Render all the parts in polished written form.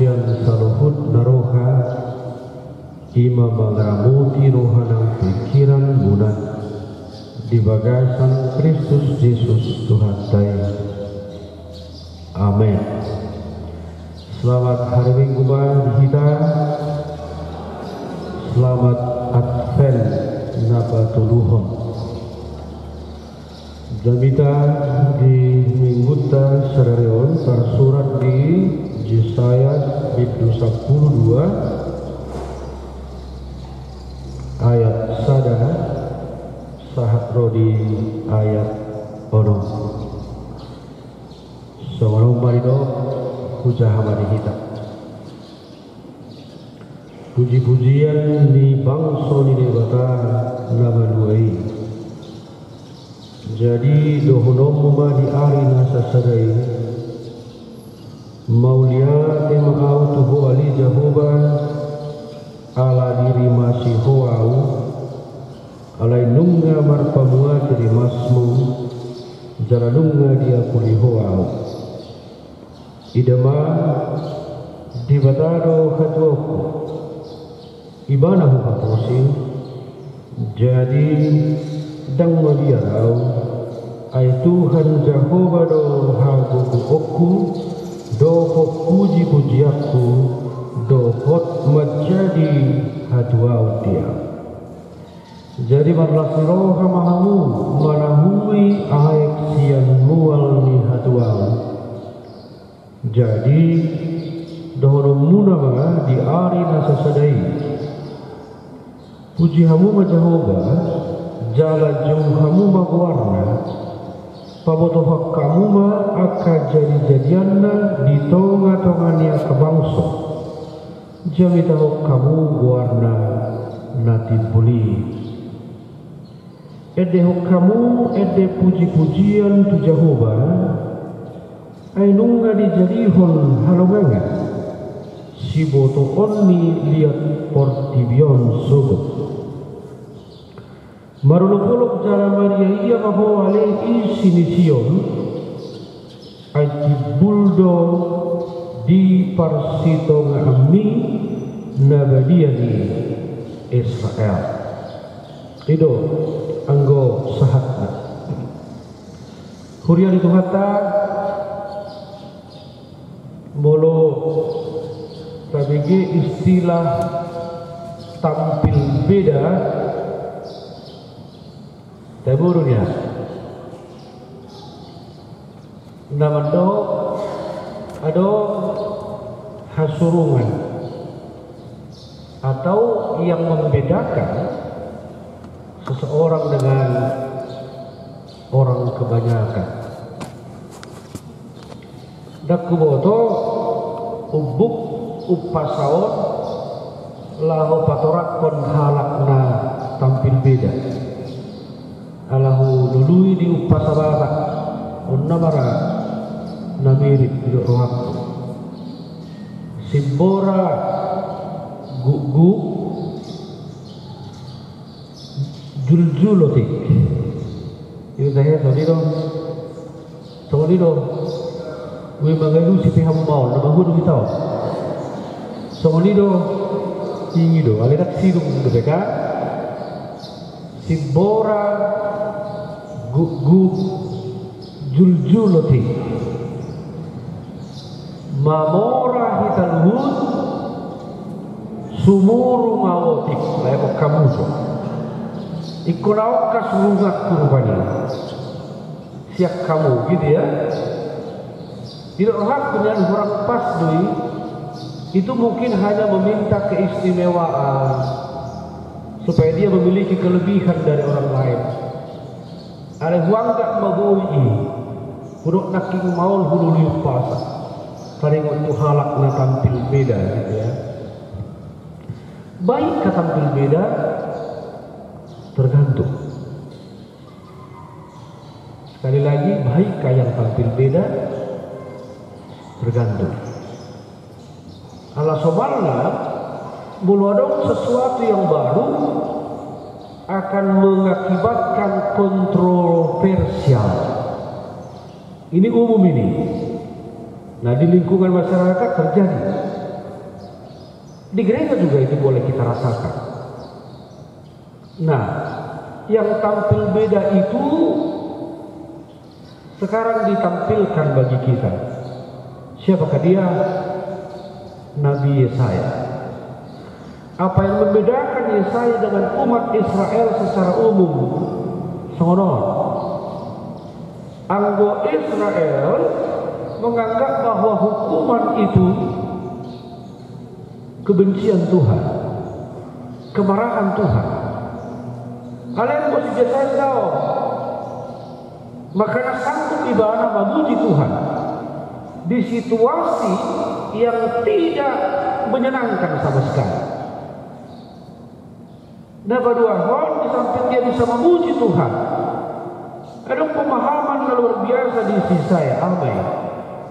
Kemudian saluhut naroha ima mangramuti rohanang pikiran bulan di bagasan Kristus Yesus Tuhan Tay. Amin. Selamat hari Minggu kita. Selamat Advent Nabatuluhon. Jamita di minggu ta serarion tersurat di Yesaya biddu 12 ayat sada sahat rodi ayat ono. Sawarong marido hujahamari kita. Puji-pujian di bangsa ni debata nabaluai. Jadi dohonomuma di arina sasadai maulia emau tuhu ali jahuban ala diri masih hoau alai nunga marpamua dari masmu jalanunga dia kuli hoau idama dibatado hatuoku ibanahu kaposi jadi dang maliarau ai Tuhan Jehovah do haguku oku do puji-pujiaku do hot menjadi hatuau dia. Jadi marlasiro hamahamu manahui aek sian mual ni hatuau. Jadi dohono muna mga di ari nasasadai puji hamu ma Jehovah jala jauh hamu ma warna pabotohak kamu ma akan jadi-jadianna di tonga-tongania kebangso jami tahu kamu warna nati buli edehok kamu ede puji-pujian tu Jehovah ainunga dijadihon halongangan si boto onni liat portibion sogot marulupuluk jara Maria iya maho ale isinision aiti buldo di parsito ngami nabadia di Israel itu anggo sahatna hurian itu kata molo tabigi istilah tampil beda taburunya namando ado hasurungan atau yang membedakan seseorang dengan orang kebanyakan. Dakuboto ubuk upasaon lahu patorak kon halakna tampil beda. Alahu dului di upasabara unnamara namirip di rohak simbora gugu juljulotik itu saya sodiro gue mangalu si piham mau nama gue dulu tahu sodiro ingido alirak sidung debeka simbora gugu juljulotik mamora hitaluhut sumuru mawotik layak kamu so ikulau kasurungat kurubani siap kamu gitu ya tidak hak dengan orang pas doi itu mungkin hanya meminta keistimewaan supaya dia memiliki kelebihan dari orang lain ada huang tak mabui huruf naking maul hulu pas paling untuk halak na tampil beda gitu ya baik ke tampil beda tergantung sekali lagi baik ke yang tampil beda tergantung ala sobalna bulwadong sesuatu yang baru akan mengakibatkan kontroversial ini umum ini. Nah di lingkungan masyarakat terjadi Di gereja juga itu boleh kita rasakan. Nah, yang tampil beda itu sekarang ditampilkan bagi kita. Siapakah dia? Nabi Yesaya. Apa yang membedakan Yesaya dengan umat Israel secara umum? Songonon. Anggo Israel menganggap bahwa hukuman itu kebencian Tuhan, kemarahan Tuhan. Kalian mesti Yesaya tahu. Maka sanggup ibadah memuji Tuhan di situasi yang tidak menyenangkan sama sekali. Nah, berdua hal di samping dia bisa memuji Tuhan, ada pemahaman yang luar biasa di sisi saya, amin,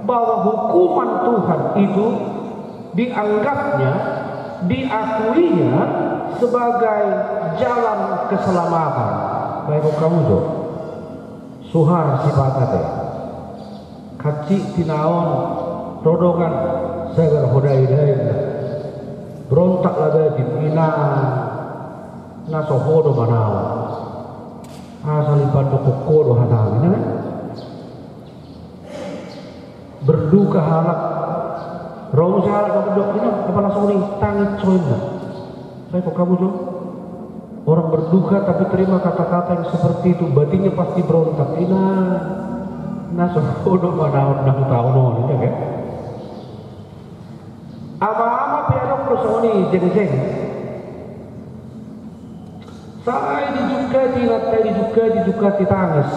bahwa hukuman Tuhan itu dianggapnya, diakuinya sebagai jalan keselamatan. Baik kamu tuh, suhar sifatnya, kacik tinaon, rodongan, saya berhodai-hodai, berontak lagi di nasohodo manao asal ibadah kokodo hadang ini kan berduka halak rong halak dok ini kepala soni tangis coyna saya kok kamu tuh orang berduka tapi terima kata-kata yang seperti itu batinnya pasti berontak nasohodo manao nang taono ini kan ama-ama piadok personi jeng-jeng saya dijukati tangis.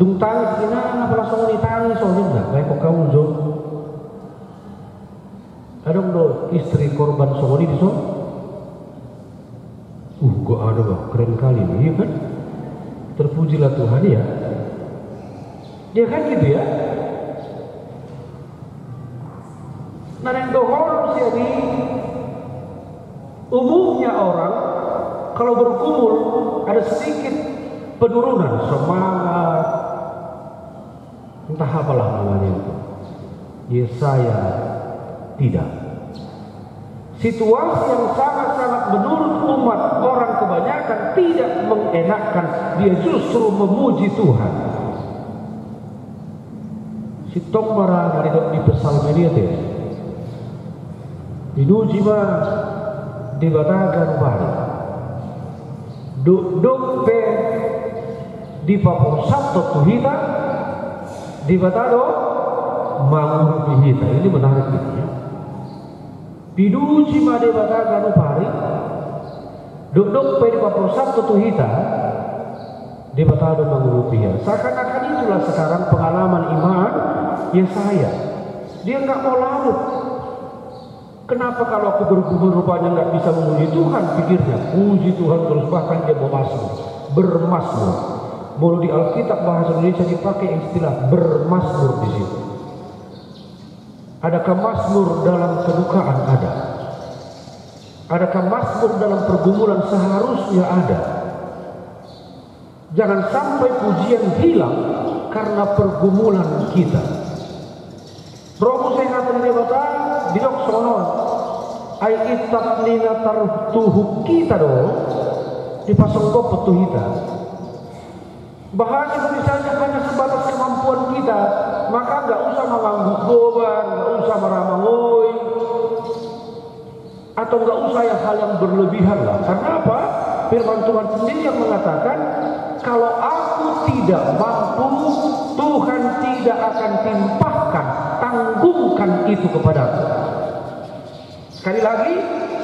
Dung tangis ina apa langsung tangis soalnya enggak. Baik kok kamu Jo. Ada do istri korban sogoni di so. Kok ada bah keren kali nih, iya kan? Terpujilah Tuhan ya. Ya kan gitu ya. Nah yang dohor jadi umumnya orang kalau berkumul ada sedikit penurunan semangat, entah apalah namanya itu. Yesaya tidak. Situasi yang sangat-sangat menurut umat orang kebanyakan tidak mengenakkan, dia justru memuji Tuhan. Si tong marah di pesal media teh. Dinuji mah dibatakan balik. Duk pe di Papua Sabtu tuhita di Batado mangur pihita. Ini menarik gitu ya. Piduci made bataga nu pari duk pe di Papua Sabtu tuhita di Batado mangur pihita. Seakan-akan itulah sekarang pengalaman iman Yesaya. Dia nggak mau larut. Kenapa kalau aku bergumul rupanya nggak bisa memuji Tuhan? Pikirnya, puji Tuhan terus, bahkan dia bermasmur. Mau di Alkitab bahasa Indonesia dipakai istilah bermasmur di situ. Adakah masmur dalam kedukaan? Ada. Adakah masmur dalam pergumulan? Seharusnya ada. Jangan sampai pujian hilang karena pergumulan kita. Romo sehatan ini bata didok sonon ai itat lina tartuhu kita do dipasang kop petuhita. Bahasa misalnya hanya sebatas kemampuan kita, maka nggak usah mengangguk goban, nggak usah meramangoi, atau nggak usah hal yang berlebihan lah. Karena apa? Firman Tuhan sendiri yang mengatakan, kalau aku tidak mampu, Tuhan tidak akan timpahkan, tanggungkan itu kepadaku. Sekali lagi,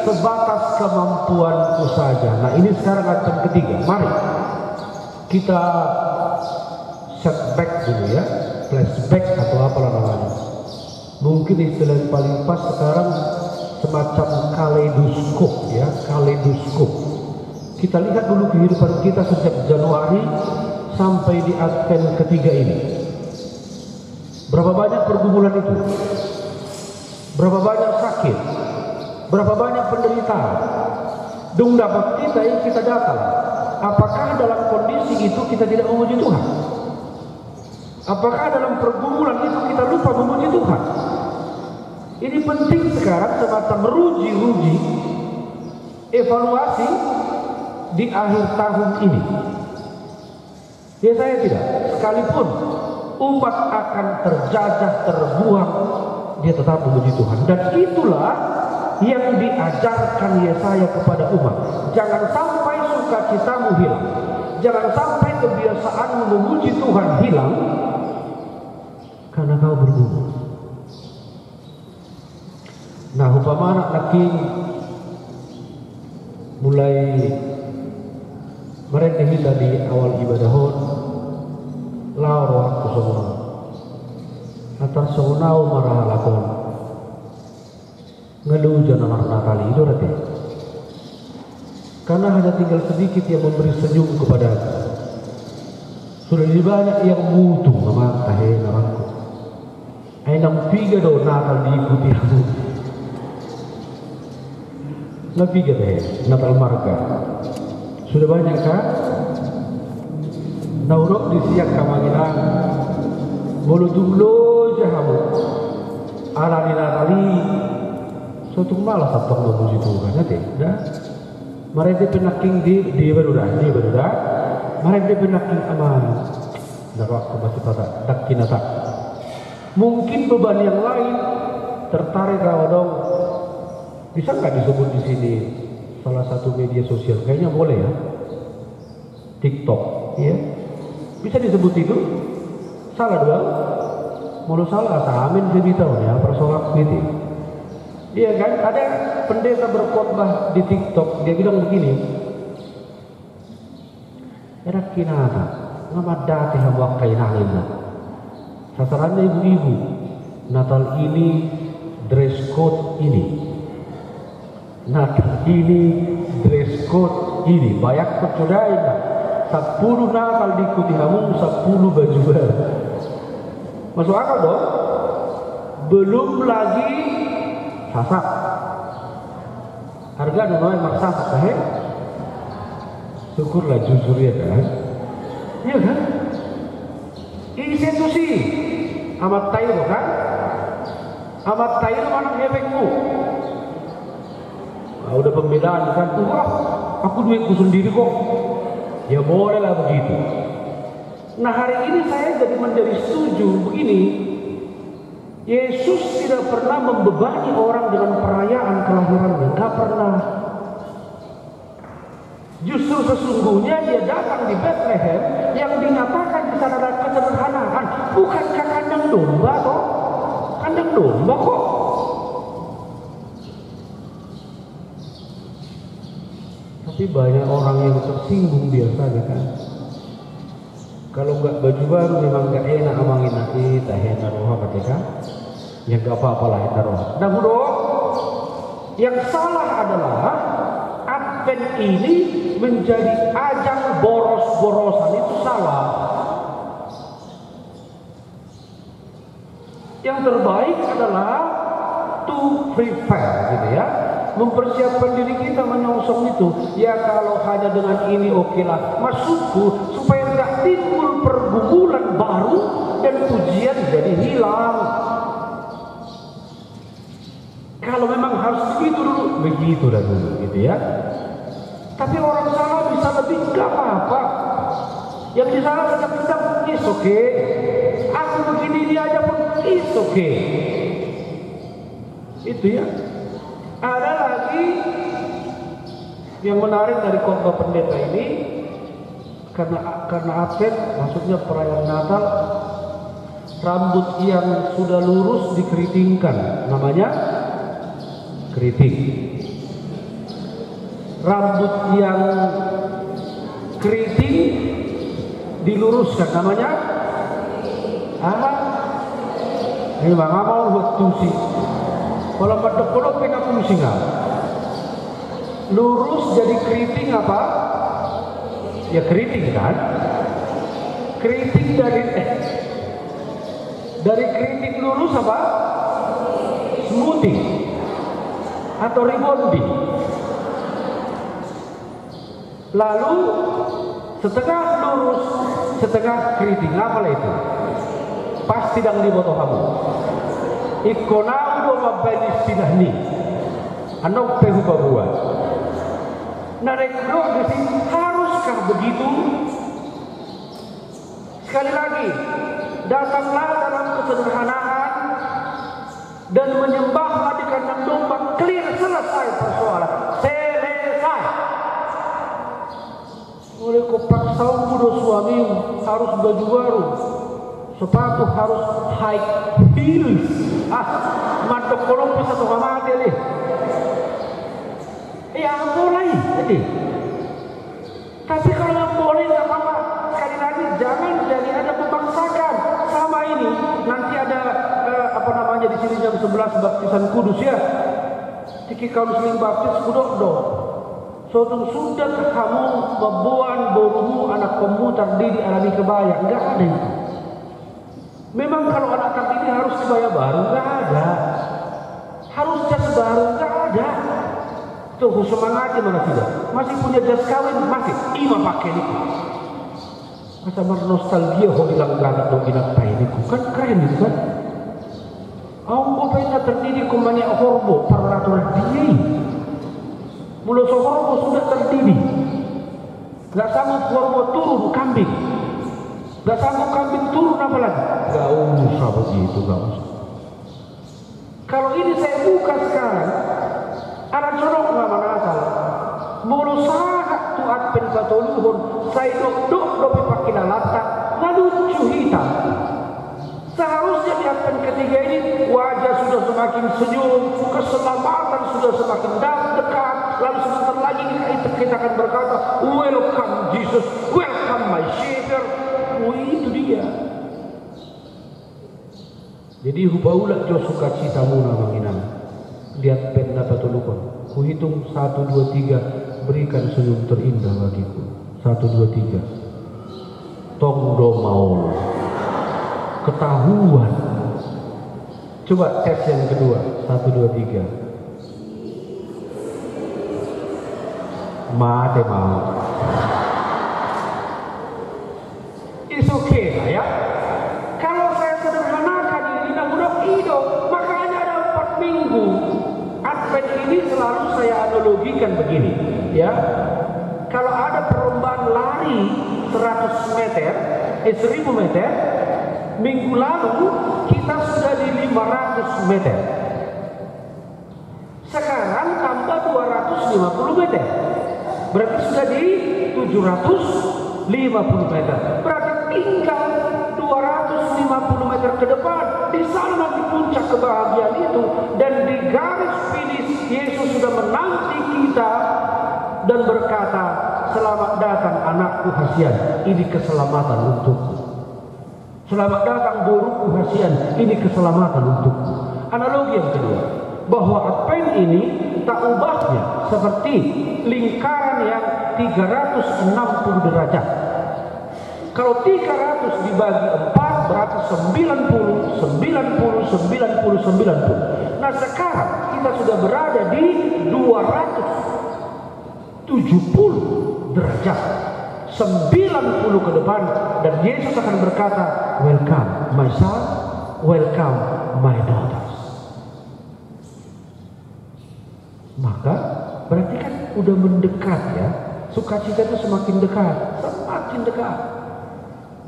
sebatas kemampuanku saja. Nah ini sekarang ayat ketiga. Mari kita setback dulu ya, flashback atau apalah namanya. Mungkin istilah yang paling pas sekarang semacam kaleidoskop ya, kaleidoskop. Kita lihat dulu kehidupan kita sejak Januari sampai di Advent ketiga ini. Berapa banyak pergumulan itu? Berapa banyak sakit? Berapa banyak penderitaan? Dung dapat kita yang kita datang. Apakah dalam kondisi itu kita tidak memuji Tuhan? Apakah dalam pergumulan itu kita lupa memuji Tuhan? Ini penting sekarang semacam ruji-ruji evaluasi di akhir tahun ini. Ya saya tidak, sekalipun umat akan terjajah, terbuang, dia tetap memuji Tuhan. Dan itulah yang diajarkan Yesaya kepada umat. Jangan sampai sukacitamu hilang, jangan sampai kebiasaanmu memuji Tuhan hilang karena kau bergumul. Nah, upama anak laki mulai mereka kita di awal ibadahon laur waktu semua atar sonau marah lakon ngeluh jangan nakali itu rati karena hanya tinggal sedikit yang memberi senyum kepada aku. Sudah lebih banyak yang mutu sama tahe narangku ainam tiga do nakal diikuti aku lebih gede Natal marga sudah banyak kah naurok di siak kamanginan bolu dulu jahamu ala di Natali suatu malah sabtok memuji Tuhan nanti dah mereka penaking di berudah mereka penaking aman dah waktu masih pada dakinata mungkin beban yang lain tertarik rawadong. Bisa nggak disebut di sini salah satu media sosial? Kayaknya boleh ya. TikTok, ya. Bisa disebut itu? Salah dua? Mau salah, amin jadi tahu ya persoalan gitu. Iya kan? Ada pendeta berkhotbah di TikTok, dia bilang begini. Era kinata, ngamadati hawa kainalina. Sasarannya ibu-ibu. Natal ini dress code ini. Natal ini dress code ini banyak percudainya 10 Natal diikuti hamung 10 baju baru masuk akal dong belum lagi sasak harga nono emak sasak kan syukurlah jujur ya kan iya kan institusi amat tayo kan amat tayo mana efekmu. Nah, udah pembedaan kan, wah aku duitku sendiri kok. Ya boleh lah begitu. Nah hari ini saya jadi menjadi setuju begini. Yesus tidak pernah membebani orang dengan perayaan kelahirannya, nggak pernah. Justru sesungguhnya dia datang di Bethlehem yang dinyatakan di sana ada kesederhanaan. Bukankah kandang domba toh? Kandang domba kok. Tapi banyak orang yang tersinggung biasanya kan. Kalau nggak baju baru memang nggak enak amangin nanti tahena roha ketika ya nggak apa-apa lah tahena roha. Nah bro, yang salah adalah Advent ini menjadi ajang boros-borosan itu salah. Yang terbaik adalah to prepare gitu ya. Mempersiapkan diri kita menyongsong itu. Ya kalau hanya dengan ini okelah. Maksudku supaya tidak timbul pergumulan baru dan pujian jadi hilang. Kalau memang harus begitu dulu, begitu dah dulu gitu ya. Tapi orang salah bisa lebih gak apa-apa. Yang di sana sedang is okay. Aku begini dia aja pun is okay. Itu ya. Ada lagi yang menarik dari khotbah pendeta ini karena Advent maksudnya perayaan Natal, rambut yang sudah lurus dikeritingkan, namanya keriting. Rambut yang keriting diluruskan, namanya apa? Ini bang mau buat tusi. Kalau pada pengen fungsinya lurus jadi keriting apa? Ya keriting kan? Keriting dari keriting lurus apa? Smoothing atau rebonding. Lalu setengah lurus, setengah keriting, apa itu? Pas tidak di foto kamu. Ikonau mabali istilah ni. Anak pehu bahwa. Narek doa di sini, haruskah begitu? Sekali lagi, datanglah dalam kesederhanaan dan menyembahlah di kandang domba. Clear, selesai persoalan. Selesai. Oleh kau paksa muda suami harus baju baru, sepatu harus high heels. Mantok kolom bisa tuh mati deh. Boleh, jadi. Tapi kalau yang boleh nggak apa-apa. Sekali lagi jangan jadi ada memaksakan. Sama ini nanti ada di sini jam 11 baptisan kudus ya. Tiki kaum muslim baptis kudok do. Sudah kamu membuat borumu anak kamu terdiri alami kebaya, nggak ada itu. Memang kalau anak terdiri harus kebaya baru, nggak ada. Harus jas baru, nggak ada. Tuh semangatnya mana tidak? Masih punya jas kawin, masih ima pakai ini. Masa nostalgia ho bilang ganat dong bilang ini kan keren itu kan? Aku pengen terdiri kumanya horbo peraturan dia. Mula horbo sudah terdiri. Gak sanggup horbo turun kambing. Gak sanggup kambing turun apa lagi? Gak usah begitu, gak usah. Kalau ini saya buka sekarang, ada corok nggak mana asal. Mula sangat tuat penpatoluhun. Saya dok pakai lalata lalu lucu hitam. Seharusnya di advent ketiga ini wajah sudah semakin senyum, keselamatan sudah semakin dekat. Lalu sebentar lagi kita akan berkata, welcome Jesus, welcome my Savior. Itu dia. Jadi hubaulah jo sukacita muna manginan. Lihat pen dapat tulukon. Kuhitung 1, 2, 3, berikan senyum terindah bagiku. 1, 2, 3. Tong do maul. Ketahuan. Coba tes yang kedua. 1, 2, 3. Mate mau. It's okay lah ya. Kalau saya sederhanakan ini namun ido, makanya ada 4 minggu. Advent ini selalu saya analogikan begini, ya. Kalau ada perlombaan lari 100 meter, 1000 meter, minggu lalu kita sudah di 500 meter. Sekarang tambah 250 meter. Berarti sudah di 750 meter. Berarti tinggal 250 meter ke depan. Di sana di puncak kebahagiaan itu. Dan di garis finish Yesus sudah menanti kita dan berkata, selamat datang anakku kasihan, ini keselamatan untukku. Selamat datang burukku kasihan, ini keselamatan untukku. Analogi yang kedua, bahwa Advent ini tak ubahnya seperti lingkaran yang 360 derajat. Kalau 300 dibagi 4 berarti 90, 90, 90, 90. Nah sekarang kita sudah berada di 270 derajat. 90 ke depan dan Yesus akan berkata, welcome my son, welcome my daughters. Maka berarti kan udah mendekat ya. Sukacita itu semakin dekat, semakin dekat.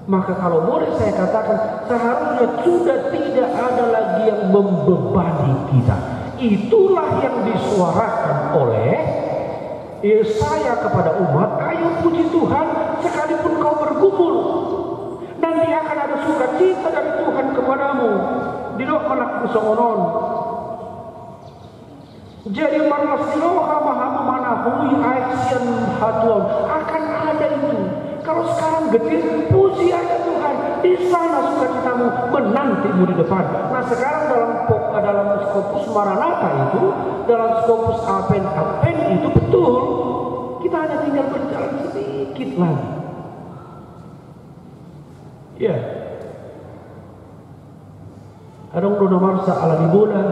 Maka kalau boleh saya katakan, seharusnya sudah tidak ada lagi yang membebani kita. Itulah yang disuarakan oleh Yesaya kepada umat, ayo puji Tuhan sekalipun kau bergumul. Nanti akan ada sukacita dari Tuhan kepadamu. Didok anak kusongonon. Jadi marlas diloha mahamu manahui action hatuan. Akan ada itu. Kalau sekarang getir, puji aja Tuhan. Di sana sukacitamu menantimu di depan. Nah sekarang dalam skopus Maranatha itu, dalam skopus Advent itu betul. Kita hanya tinggal berjalan sedikit lagi. Ya. Adong dona marsa ala di bola.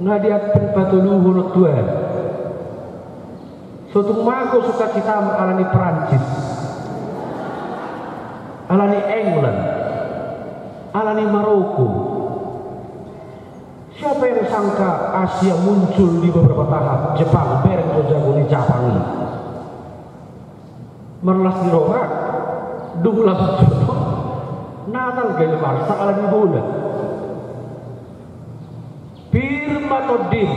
Ngadiat patuluhun Tuhan. Suatu mago sukacita alani Perancis, alani England, alani Maroko. Siapa yang sangka Asia muncul di beberapa tahap? Jepang, bereng jago di Jepang ini. Merlas di rohak, dulang jodoh, natal gaya marsa alani bola. Firma todim,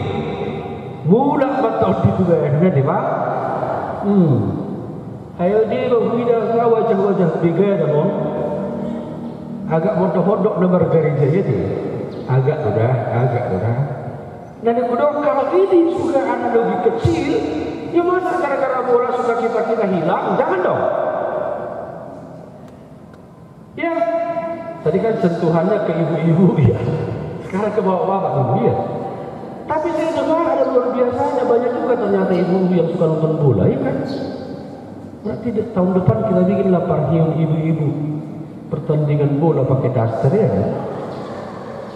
mula batodin juga ya, di pak. Ayo dia berbeda wajah-wajah tiga dong. Agak hodok-hodok nomor gereja itu. Agak udah. Dan kalau ini juga analogi kecil, ya masa gara-gara bola suka kita hilang? Jangan dong. Ya, tadi kan sentuhannya ke ibu-ibu ya. Sekarang ke bapak-bapak dulu ya. Tapi saya dengar ada luar biasanya, banyak juga ternyata ibu-ibu yang suka nonton bola, ya kan? Berarti tahun depan kita bikinlah parhiun ibu-ibu pertandingan bola pakai daster ya kan?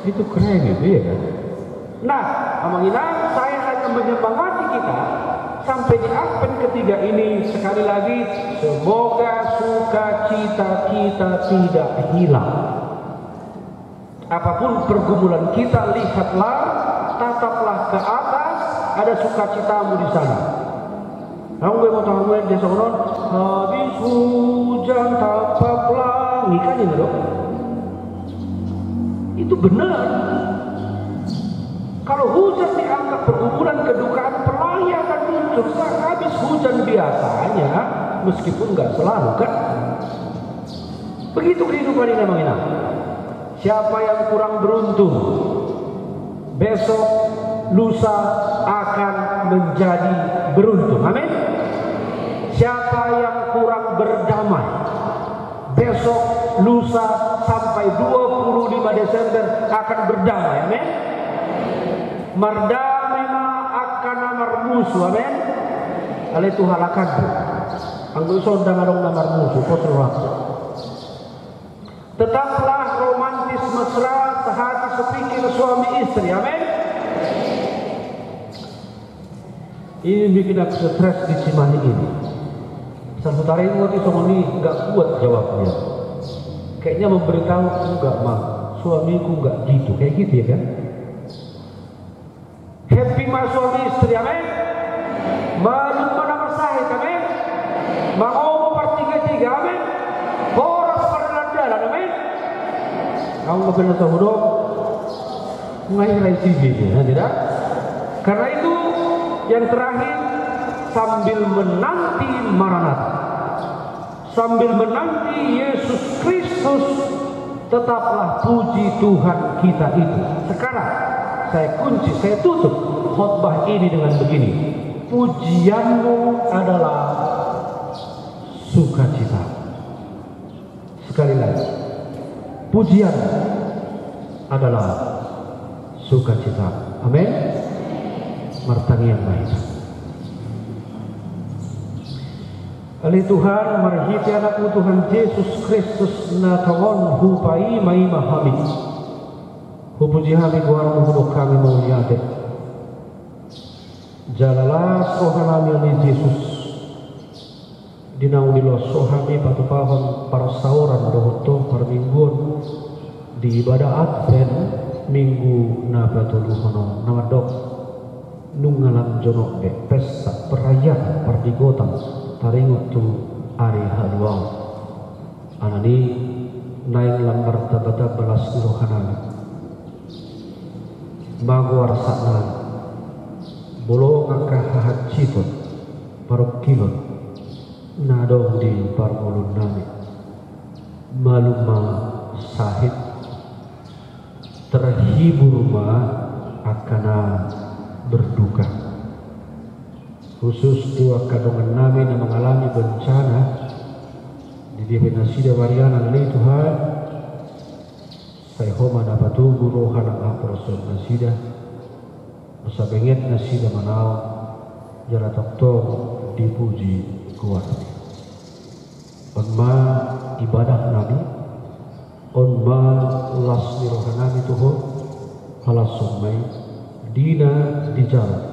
Itu keren itu ya kan? Nah, Amanginang, saya hanya menyemangati kita sampai di Advent ketiga ini. Sekali lagi, semoga sukacita kita tidak hilang. Apapun pergumulan kita, lihatlah, tataplah ke atas, ada sukacitamu di sana. Kamu mau tahu dia sonon, habis hujan tapak langit kan ini loh. Itu benar. Kalau hujan dianggap pergumulan kedukaan, pelangi akan muncul. Habis hujan biasanya, meskipun nggak selalu kan. Begitu kehidupan ini namanya. Siapa yang kurang beruntung, besok lusa akan menjadi beruntung. Amin. Siapa yang kurang berdamai, besok lusa sampai 25 Desember akan berdamai. Amin. Mardamai ma akan amar musuh. Amin. Ale Tuhan akan anggo sondang adong namar musuh potro. Tetaplah romantis mesra, sehati sepikir suami istri. Amin. Ini bikin aku stres di Cimahi ini. Saudara ini waktu ini nggak kuat jawabnya. Kayaknya memberitahu enggak mah, suamiku nggak gitu, kayak gitu ya kan? Happy mah suami istri, amin. Malum mana bersahid, amin. Mau pertiga-tiga, amin. Boros perlandalan, amin. Kamu nggak pernah tahu dong? Mengakhiri TV-nya, tidak? Karena itu yang terakhir, sambil menanti Maranatha, sambil menanti Yesus Kristus, tetaplah puji Tuhan kita itu. Sekarang saya kunci, saya tutup khotbah ini dengan begini: pujianmu adalah sukacita. Sekali lagi, pujian adalah sukacita. Amin. Martangi yang baik. Oleh Tuhan, marhiti anakmu Tuhan Yesus Kristus na tawon hupai mai mahamid. Hupuji hami guarmu hudok kami mauliate. Jalalah sohanami oleh Yesus. Dinau dilo sohami patupahon para sauran dohoto par mingguan di ibadah Advent minggu na patuluhono namadok nungalam jonok de pesta perayaan perdigotan taringut tu ari haluang anani naik lambar tabata balas rohanani maguar sakna bolo angka hahat cipot parok kilot nadong di parmulun nami maluma sahid terhibur ma akana berduka. Khusus dua kandungan nabi yang mengalami bencana di Nasida Mariana oleh Tuhan. Saya homa dapat tunggu rohan aporoson Nasida. Masa benget Nasida manau jala toktor dipuji kuat. Onma ibadah nabi, onma las di rohan nabi Tuhan, halas sumai dina di jalan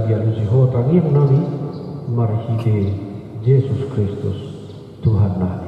dia luziho tanging nabi marhide Yesus Kristus Tuhan nah